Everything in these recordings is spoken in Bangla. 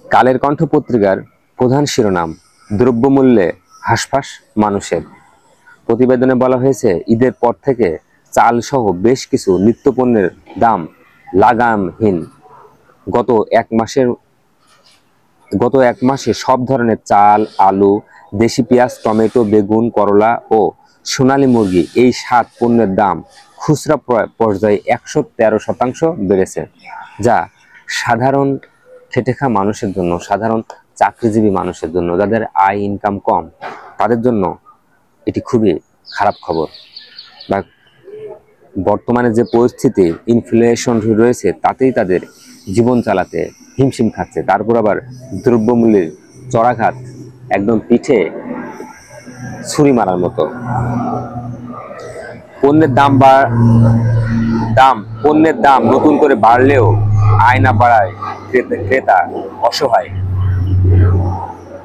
কালের কণ্ঠ পত্রিকার প্রধান শিরোনাম, দ্রব্যমূল্যে হাঁসফাঁস মানুষের। প্রতিবেদনে বলা হয়েছে, ঈদের পর থেকে চাল সহ বেশ কিছু নিত্যপণ্যের দাম লাগামহীন। গত এক মাসে সব ধরনের চাল, আলু, দেশি পেঁয়াজ, টমেটো, বেগুন, করলা ও সোনালী মুরগি এই 7 পণ্যের দাম খুচরা পর্যায়ে 113% বেড়েছে, যা সাধারণ খেটে খাওয়া মানুষের জন্য, সাধারণ চাকরিজীবী মানুষের জন্য, যাদের আয় ইনকাম কম, তাদের জন্য এটি খুবই খারাপ খবর। বা বর্তমানে যে পরিস্থিতি ইনফ্লেশন রয়েছে, তাতেই তাদের জীবন চালাতে হিমশিম খাচ্ছে। তারপর আবার দ্রব্যমূল্যের চড়াঘাত একদম পিঠে ছুরি মারার মতো। পণ্যের দাম নতুন করে বাড়লেও আয় না বাড়ায় ক্রেতা অসহায়।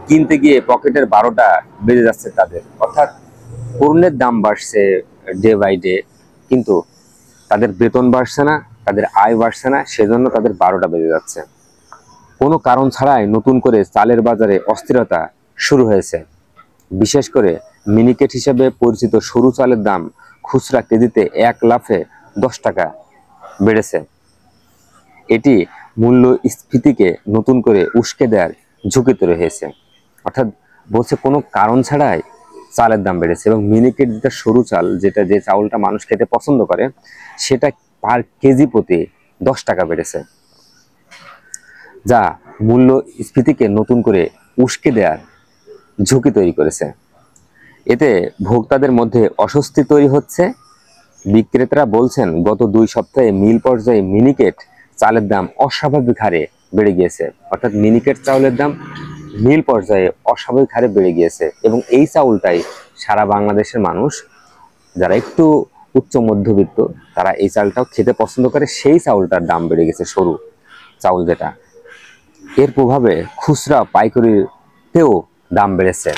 কিনতে গিয়ে পকেটের 12টা বেজে যাচ্ছে তাদের। অর্থাৎ পণ্যের দাম বাড়ছে ডে বাই ডে, কিন্তু তাদের বেতন বাড়ছে না, তাদের আয় বাড়ছে না, সেজন্য তাদের 12টা বেজে যাচ্ছে। কোনো কারণ ছাড়াই নতুন করে চালের বাজারে অস্থিরতা শুরু হয়েছে। বিশেষ করে মিনিকেট হিসেবে পরিচিত সরু চালের দাম খুচরা কেজিতে 1 লাফে 10 টাকা বেড়েছে। এটি মূল্যস্ফীতিকে নতুন করে উস্কে দেওয়ার ঝুঁকি তৈরি হয়েছে। অর্থাৎ বলছে কোনো কারণ ছাড়াই চালের দাম বেড়েছে। এবং মিনিকেট যেটা সরু চাল, যে চাউলটা মানুষ খেতে পছন্দ করে, সেটা পার কেজি প্রতি 10 টাকা বেড়েছে, যা মূল্যস্ফীতিকে নতুন করে উস্কে দেওয়ার ঝুঁকি তৈরি করেছে। এতে ভোক্তাদের মধ্যে অস্বস্তি তৈরি হচ্ছে। বিক্রেতারা বলছেন, গত 2 সপ্তাহে মিল পর্যায়ে মিনিকেট চালের দাম অস্বাভাবিক হারে বেড়ে গিয়েছে। অর্থাৎ মিনিকেট চাউলের দাম মিল পর্যায়ে অস্বাভাবিক হারে বেড়ে গিয়েছে। এবং এই চাউলটাই সারা বাংলাদেশের মানুষ, যারা একটু উচ্চ মধ্যবিত্ত, তারা এই চালটাও খেতে পছন্দ করে। সেই চাউলটার দাম বেড়ে গেছে, সরু চাউল যেটা। এর প্রভাবে খুচরা পাইকারিতেও দাম বেড়েছে।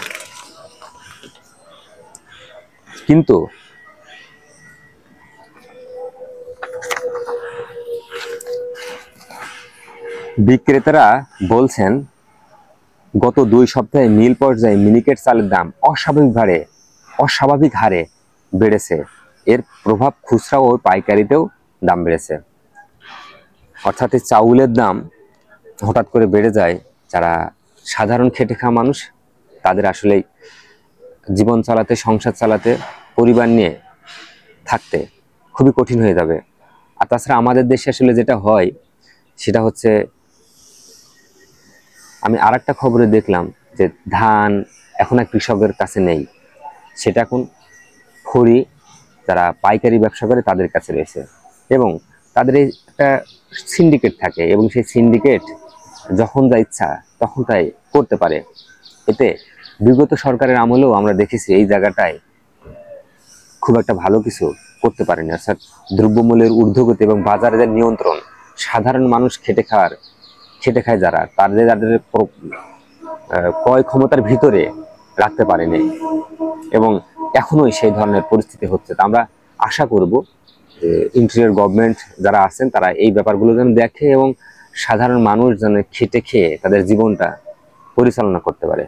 কিন্তু বিক্রেতারা বলছেন, গত 2 সপ্তাহে মিল পর্যায়ে মিনিকেট চালের দাম অস্বাভাবিক হারে বেড়েছে। এর প্রভাব খুচরা ও পাইকারিতেও দাম বেড়েছে। অর্থাৎ এই চাউলের দাম হঠাৎ করে বেড়ে যায়, যারা সাধারণ খেটে খাওয়া মানুষ, তাদের আসলে জীবন চালাতে, সংসার চালাতে, পরিবার নিয়ে থাকতে খুবই কঠিন হয়ে যাবে। আর তাছাড়া আমাদের দেশে আসলে যেটা হয়, সেটা হচ্ছে, আমি আরেকটা খবরে দেখলাম যে ধান এখন আর কৃষকের কাছে নেই, সেটা এখন খড়ি, যারা পাইকারি ব্যবসা করে, তাদের কাছে রয়েছে। এবং তাদের এই একটা সিন্ডিকেট থাকে, এবং সেই সিন্ডিকেট যখন যা ইচ্ছা তখন তাই করতে পারে। এতে বিগত সরকারের আমলেও আমরা দেখেছি এই জায়গাটায় খুব একটা ভালো কিছু করতে পারেনি। অর্থাৎ দ্রব্যমূল্যের ঊর্ধ্বগতি এবং বাজারের নিয়ন্ত্রণ সাধারণ মানুষ খেটে খায় যারা, যাদের ক্রয় ক্ষমতার ভিতরে রাখতে পারেনি। এবং এখনোই সেই ধরনের পরিস্থিতি হচ্ছে। তা আমরা আশা করব যে ইন্টেরিয়র গভর্নমেন্ট যারা আছেন, তারা এই ব্যাপারগুলো যেন দেখে এবং সাধারণ মানুষ যেন খেটে খেয়ে তাদের জীবনটা পরিচালনা করতে পারে।